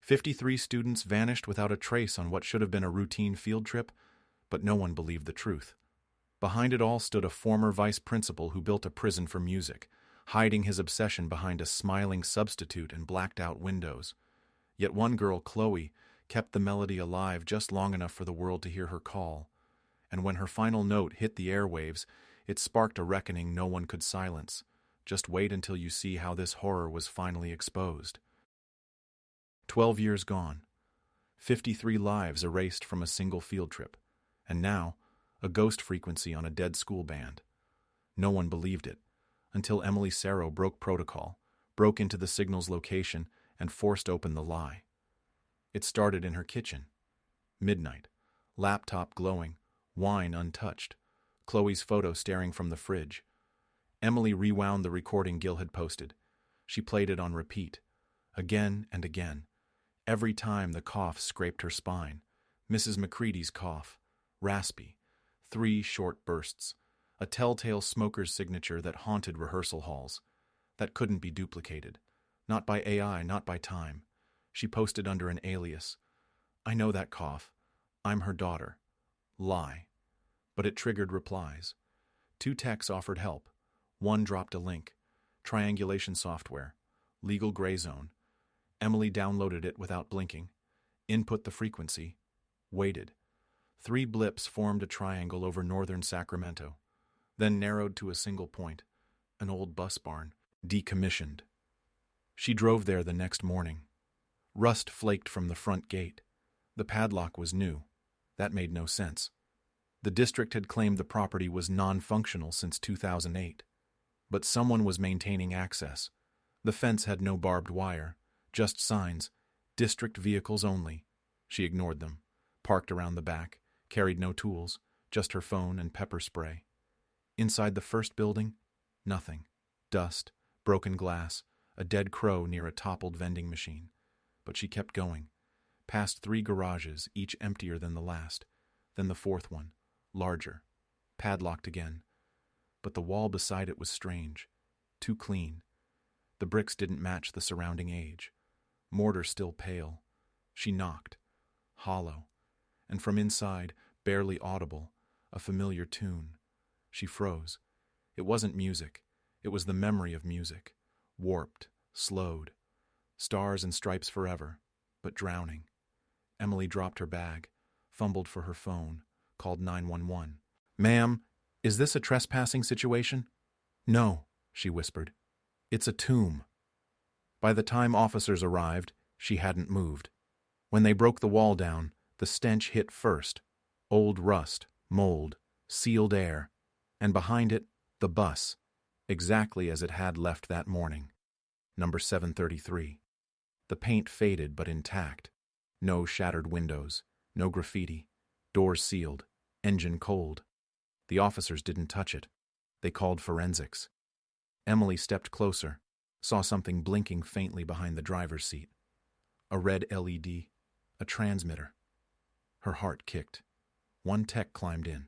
53 students vanished without a trace on what should have been a routine field trip, but no one believed the truth. Behind it all stood a former vice principal who built a prison for music, hiding his obsession behind a smiling substitute and blacked-out windows. Yet one girl, Chloe, kept the melody alive just long enough for the world to hear her call. And when her final note hit the airwaves, it sparked a reckoning no one could silence. Just wait until you see how this horror was finally exposed. 12 years gone. 53 lives erased from a single field trip. And now, a ghost frequency on a dead school band. No one believed it, until Emily Serro broke protocol, broke into the signal's location, and forced open the lie. It started in her kitchen. Midnight, laptop glowing, wine untouched, Chloe's photo staring from the fridge. Emily rewound the recording Gil had posted. She played it on repeat, again and again. Every time the cough scraped her spine. Mrs. McCready's cough, raspy, 3 short bursts, a telltale smoker's signature that haunted rehearsal halls. That couldn't be duplicated. Not by AI, not by time. She posted under an alias. I know that cough. I'm her daughter. Lie. But it triggered replies. 2 techs offered help. 1 dropped a link. Triangulation software. Legal gray zone. Emily downloaded it without blinking. Input the frequency. Waited. 3 blips formed a triangle over northern Sacramento, then narrowed to a single point, an old bus barn, decommissioned. She drove there the next morning. Rust flaked from the front gate. The padlock was new. That made no sense. The district had claimed the property was non-functional since 2008. But someone was maintaining access. The fence had no barbed wire, just signs, district vehicles only. She ignored them, parked around the back, carried no tools, just her phone and pepper spray. Inside the first building, nothing. Dust, broken glass, a dead crow near a toppled vending machine. But she kept going, past 3 garages, each emptier than the last, then the 4th one, larger, padlocked again. But the wall beside it was strange, too clean. The bricks didn't match the surrounding age. Mortar still pale. She knocked, hollow, and from inside, barely audible, a familiar tune. She froze. It wasn't music. It was the memory of music, warped, slowed. Stars and Stripes Forever, but drowning. Emily dropped her bag, fumbled for her phone, called 911. Ma'am, is this a trespassing situation? No, she whispered. It's a tomb. By the time officers arrived, she hadn't moved. When they broke the wall down, the stench hit first. Old rust, mold, sealed air, and behind it, the bus, exactly as it had left that morning. Number 733. The paint faded but intact. No shattered windows, no graffiti, doors sealed, engine cold. The officers didn't touch it. They called forensics. Emily stepped closer, saw something blinking faintly behind the driver's seat. A red LED, a transmitter. Her heart kicked. 1 tech climbed in.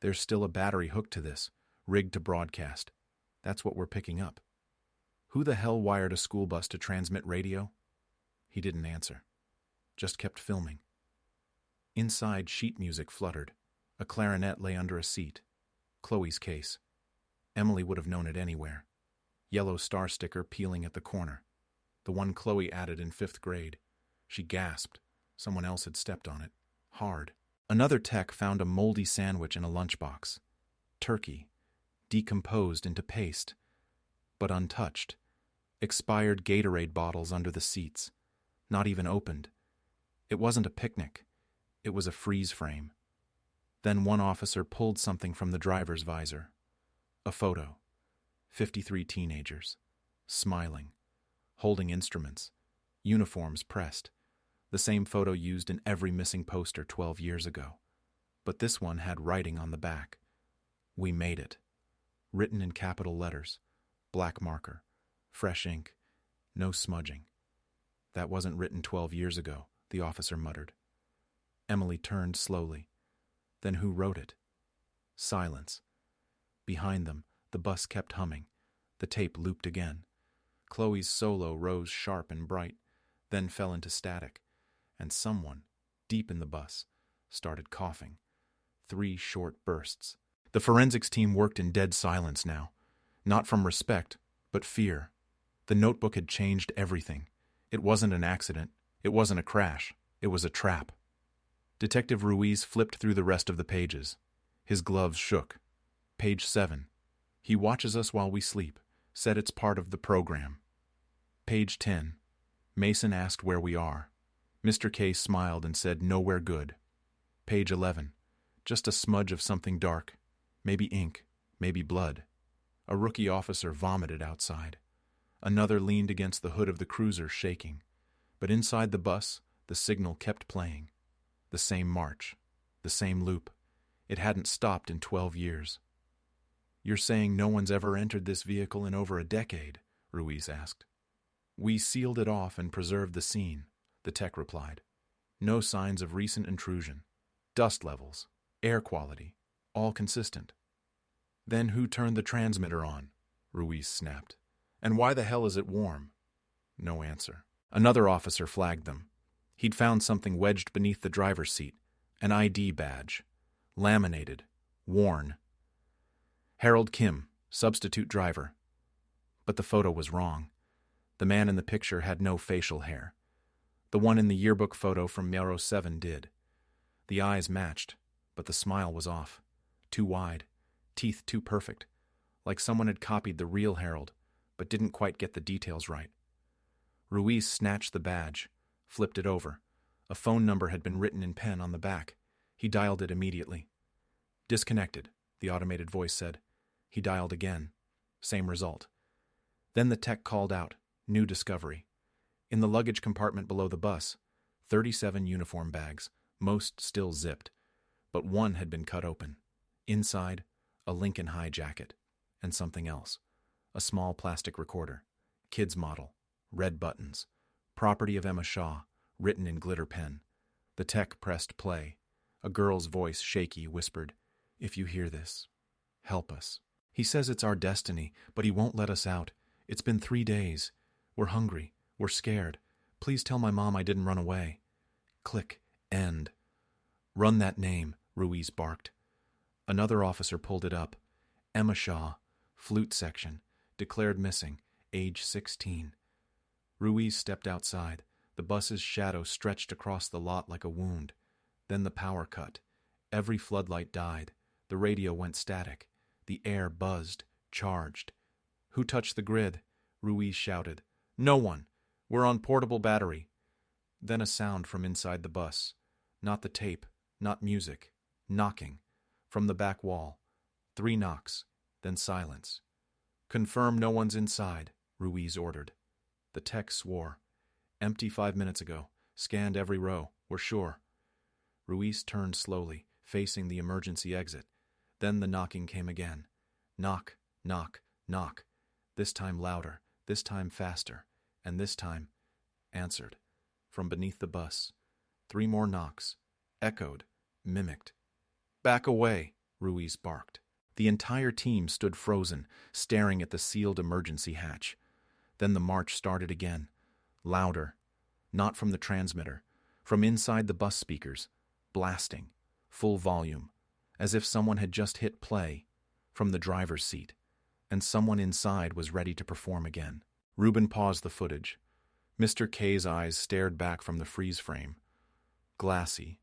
There's still a battery hooked to this, rigged to broadcast. That's what we're picking up. Who the hell wired a school bus to transmit radio? He didn't answer, just kept filming. Inside, sheet music fluttered. A clarinet lay under a seat. Chloe's case. Emily would have known it anywhere. Yellow star sticker peeling at the corner. The one Chloe added in 5th grade. She gasped. Someone else had stepped on it. Hard. Another tech found a moldy sandwich in a lunchbox. Turkey. Decomposed into paste. But untouched. Expired Gatorade bottles under the seats. Not even opened. It wasn't a picnic. It was a freeze frame. Then one officer pulled something from the driver's visor. A photo. 53 teenagers. Smiling. Holding instruments. Uniforms pressed. The same photo used in every missing poster 12 years ago. But this one had writing on the back. We made it. Written in capital letters. Black marker. Fresh ink. No smudging. That wasn't written 12 years ago, the officer muttered. Emily turned slowly. Then who wrote it? Silence. Behind them, the bus kept humming. The tape looped again. Chloe's solo rose sharp and bright. then fell into static, and someone, deep in the bus, started coughing. 3 short bursts. The forensics team worked in dead silence now, not from respect, but fear. The notebook had changed everything. It wasn't an accident. It wasn't a crash. It was a trap. Detective Ruiz flipped through the rest of the pages. His gloves shook. Page 7. He watches us while we sleep. Said it's part of the program. Page 10. Mason asked where we are. Mr. K smiled and said nowhere good. Page 11. Just a smudge of something dark. Maybe ink. Maybe blood. A rookie officer vomited outside. Another leaned against the hood of the cruiser, shaking. But inside the bus, the signal kept playing. The same march. The same loop. It hadn't stopped in 12 years. "You're saying no one's ever entered this vehicle in over a decade?" Ruiz asked. "We sealed it off and preserved the scene," the tech replied. "No signs of recent intrusion. Dust levels, air quality, all consistent." "Then who turned the transmitter on?" Ruiz snapped. "And why the hell is it warm?" No answer. Another officer flagged them. He'd found something wedged beneath the driver's seat, an ID badge. Laminated, worn. Harold Kim, substitute driver. But the photo was wrong. The man in the picture had no facial hair. The one in the yearbook photo from Mero 7 did. The eyes matched, but the smile was off. Too wide, teeth too perfect, like someone had copied the real Harold, but didn't quite get the details right. Ruiz snatched the badge, flipped it over. A phone number had been written in pen on the back. He dialed it immediately. "Disconnected," the automated voice said. He dialed again. Same result. Then the tech called out, new discovery. In the luggage compartment below the bus, 37 uniform bags, most still zipped, but one had been cut open. Inside, a Lincoln High jacket, and something else. A small plastic recorder. Kid's model. Red buttons. Property of Emma Shaw, written in glitter pen. The tech pressed play. A girl's voice, shaky, whispered, "If you hear this, help us. He says it's our destiny, but he won't let us out. It's been 3 days. We're hungry. We're scared. Please tell my mom I didn't run away." Click. End. "Run that name," Ruiz barked. Another officer pulled it up. Emma Shaw, flute section, declared missing, age 16. Ruiz stepped outside. The bus's shadow stretched across the lot like a wound. Then the power cut. Every floodlight died. The radio went static. The air buzzed, charged. "Who touched the grid?" Ruiz shouted. "No one. We're on portable battery." Then a sound from inside the bus. Not the tape, not music. Knocking. From the back wall. 3 knocks, then silence. "Confirm no one's inside," Ruiz ordered. The tech swore. "Empty 5 minutes ago. Scanned every row. We're sure." Ruiz turned slowly, facing the emergency exit. Then the knocking came again. Knock, knock, knock. This time louder, this time faster, and this time answered. From beneath the bus. 3 more knocks. Echoed, mimicked. "Back away," Ruiz barked. The entire team stood frozen, staring at the sealed emergency hatch. Then the march started again. Louder. Not from the transmitter. From inside the bus speakers. Blasting. Full volume. As if someone had just hit play. From the driver's seat. And someone inside was ready to perform again. Reuben paused the footage. Mr. K's eyes stared back from the freeze frame. Glassy.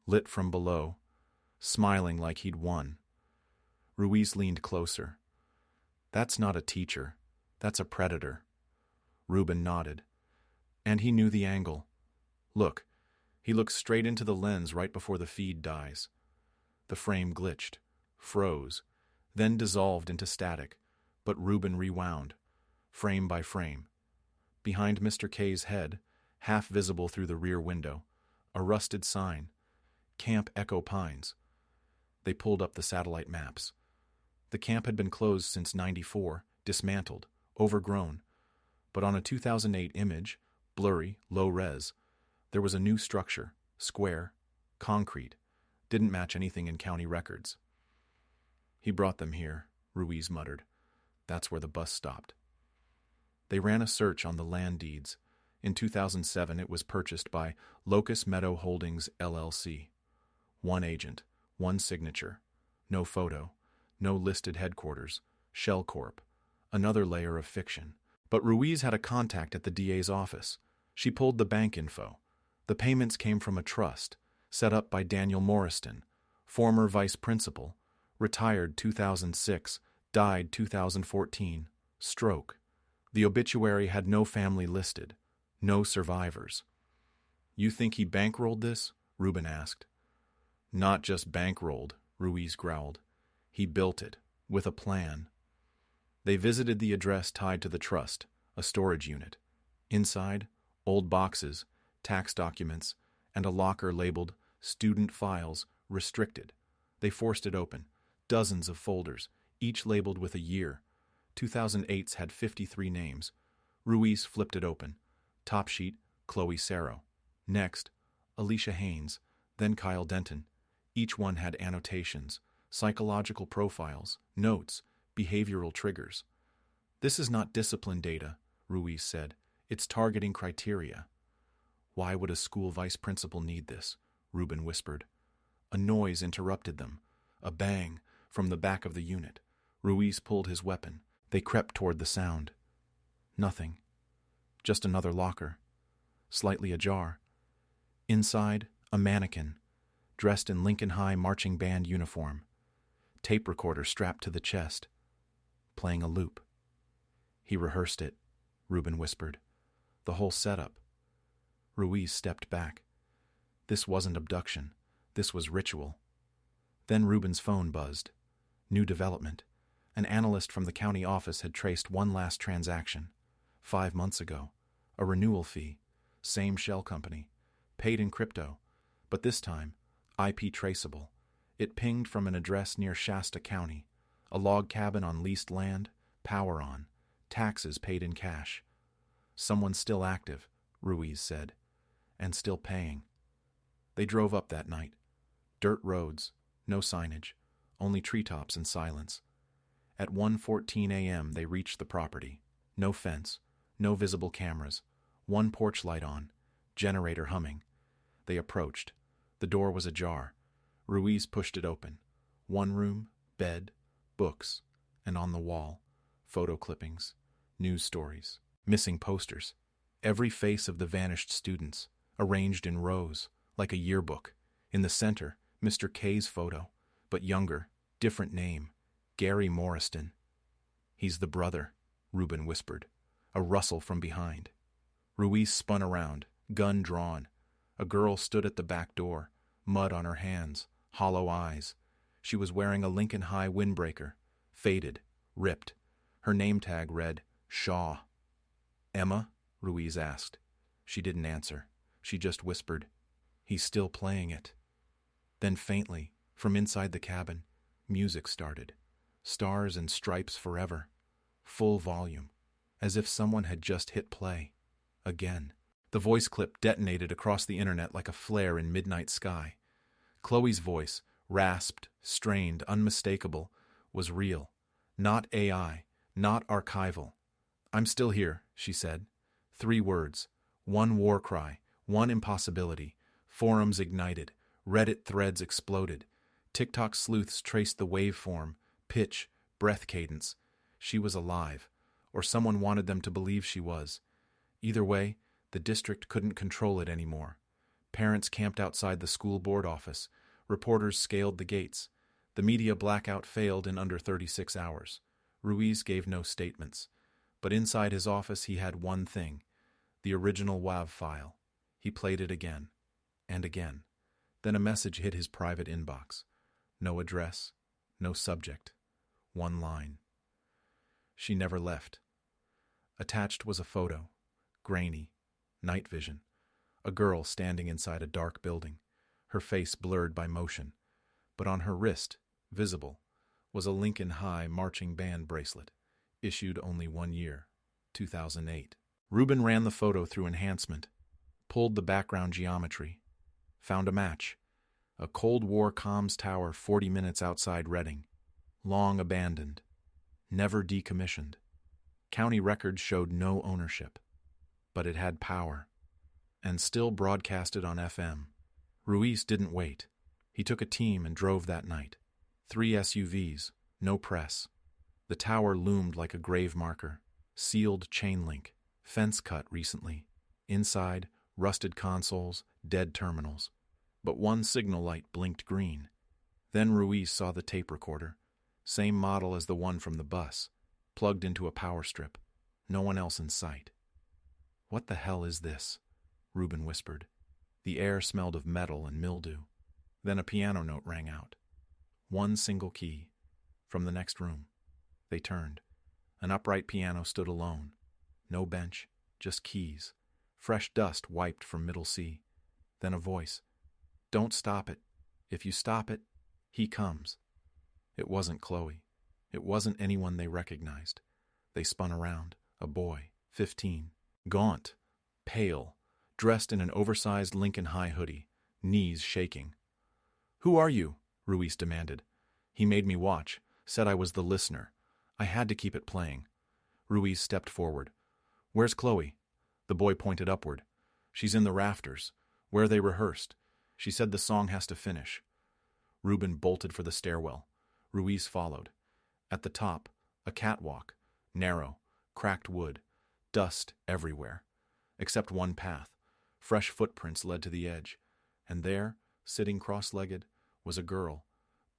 Lit from below. Smiling like he'd won. Ruiz leaned closer. "That's not a teacher. That's a predator." Reuben nodded. And he knew the angle. "Look." He looked straight into the lens right before the feed dies. The frame glitched, froze, then dissolved into static, but Reuben rewound, frame by frame. Behind Mr. K's head, half visible through the rear window, a rusted sign, Camp Echo Pines. They pulled up the satellite maps. The camp had been closed since '94, dismantled, overgrown, but on a 2008 image, blurry, low-res, there was a new structure, square, concrete, didn't match anything in county records. "He brought them here," Ruiz muttered. "That's where the bus stopped." They ran a search on the land deeds. In 2007, it was purchased by Locust Meadow Holdings, LLC. One agent, one signature, no photo, no listed headquarters, Shell Corp. Another layer of fiction. But Ruiz had a contact at the DA's office. She pulled the bank info. The payments came from a trust, set up by Daniel Morriston, former vice principal, retired 2006, died 2014, stroke. The obituary had no family listed, no survivors. "You think he bankrolled this?" Rubin asked. "Not just bankrolled," Ruiz growled. "He built it, with a plan." They visited the address tied to the trust, a storage unit. Inside, old boxes, tax documents, and a locker labeled Student Files, Restricted. They forced it open. Dozens of folders, each labeled with a year. 2008's had 53 names. Ruiz flipped it open. Top sheet, Chloe Sarro. Next, Alicia Haynes, then Kyle Denton. Each one had annotations, psychological profiles, notes, behavioral triggers. "This is not discipline data," Ruiz said. "It's targeting criteria." "Why would a school vice principal need this?" Rubin whispered. A noise interrupted them. A bang from the back of the unit. Ruiz pulled his weapon. They crept toward the sound. Nothing. Just another locker. Slightly ajar. Inside, a mannequin, dressed in Lincoln High marching band uniform. Tape recorder strapped to the chest. Playing a loop. "He rehearsed it," Rubin whispered. "The whole setup." Ruiz stepped back. This wasn't abduction. This was ritual. Then Rubin's phone buzzed. New development. An analyst from the county office had traced one last transaction. 5 months ago. A renewal fee. Same shell company. Paid in crypto. But this time, IP traceable. It pinged from an address near Shasta County. A log cabin on leased land. Power on. Taxes paid in cash. "Someone still active," Ruiz said. "And still paying." They drove up that night. Dirt roads. No signage. Only treetops and silence. At 1:14 a.m. they reached the property. No fence. No visible cameras. One porch light on. Generator humming. They approached. The door was ajar. Ruiz pushed it open. One room, bed, books, and on the wall, photo clippings, news stories, missing posters. Every face of the vanished students, arranged in rows, like a yearbook. In the center, Mr. K's photo, but younger, different name, Gary Morriston. "He's the brother," Rubin whispered. A rustle from behind. Ruiz spun around, gun drawn. A girl stood at the back door, mud on her hands, hollow eyes. She was wearing a Lincoln High windbreaker, faded, ripped. Her name tag read, Shaw. "Emma?" Ruiz asked. She didn't answer. She just whispered, "He's still playing it." Then faintly, from inside the cabin, music started. Stars and Stripes Forever. Full volume, as if someone had just hit play. Again. The voice clip detonated across the internet like a flare in midnight sky. Chloe's voice, rasped, strained, unmistakable, was real. Not AI, not archival. "I'm still here," she said. 3 words. One war cry, one impossibility. Forums ignited. Reddit threads exploded. TikTok sleuths traced the waveform, pitch, breath cadence. She was alive, or someone wanted them to believe she was. Either way, the district couldn't control it anymore. Parents camped outside the school board office. Reporters scaled the gates. The media blackout failed in under 36 hours. Ruiz gave no statements. But inside his office he had one thing, the original WAV file. He played it again, and again. Then a message hit his private inbox. No address, no subject, one line. She never left. Attached was a photo, grainy, night vision. A girl standing inside a dark building, her face blurred by motion. But on her wrist, visible, was a Lincoln High marching band bracelet, issued only 1 year, 2008. Rubin ran the photo through enhancement, pulled the background geometry, found a match. A Cold War comms tower 40 minutes outside Reading. Long abandoned. Never decommissioned. County records showed no ownership. but it had power, and still broadcasted on FM. Ruiz didn't wait. He took a team and drove that night. 3 SUVs, no press. The tower loomed like a grave marker. Sealed chain link, fence cut recently. Inside, rusted consoles, dead terminals. But one signal light blinked green. Then Ruiz saw the tape recorder. Same model as the one from the bus. Plugged into a power strip. No one else in sight. "What the hell is this?" Ruben whispered. The air smelled of metal and mildew. Then a piano note rang out. One single key. From the next room. They turned. An upright piano stood alone. No bench, just keys. Fresh dust wiped from middle C. Then a voice. "Don't stop it. If you stop it, he comes." It wasn't Chloe. It wasn't anyone they recognized. They spun around. A boy, 15. Gaunt. Pale. Dressed in an oversized Lincoln High hoodie. Knees shaking. "Who are you?" Ruiz demanded. "He made me watch. Said I was the listener. I had to keep it playing." Ruiz stepped forward. "Where's Chloe?" The boy pointed upward. "She's in the rafters, where they rehearsed. She said the song has to finish." Ruben bolted for the stairwell. Ruiz followed. At the top, a catwalk, narrow, cracked wood, dust everywhere. Except one path. Fresh footprints led to the edge. And there, sitting cross-legged, was a girl,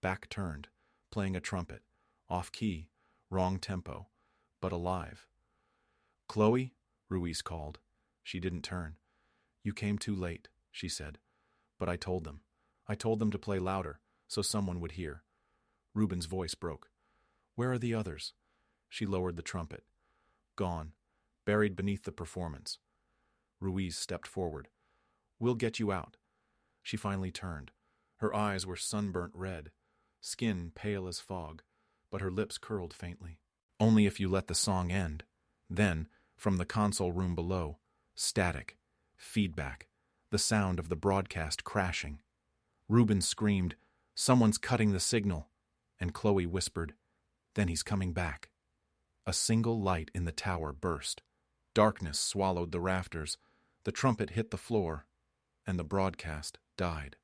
back turned, playing a trumpet, off-key, wrong tempo, but alive. "Chloe?" Ruiz called. She didn't turn. "You came too late," she said. "But I told them. I told them to play louder, so someone would hear." Ruben's voice broke. "Where are the others?" She lowered the trumpet. "Gone. Buried beneath the performance." Ruiz stepped forward. "We'll get you out." She finally turned. Her eyes were sunburnt red, skin pale as fog, but her lips curled faintly. "Only if you let the song end." Then, from the console room below, static, feedback, the sound of the broadcast crashing. Ruben screamed, "Someone's cutting the signal," and Chloe whispered, "Then he's coming back." A single light in the tower burst. Darkness swallowed the rafters, the trumpet hit the floor, and the broadcast died.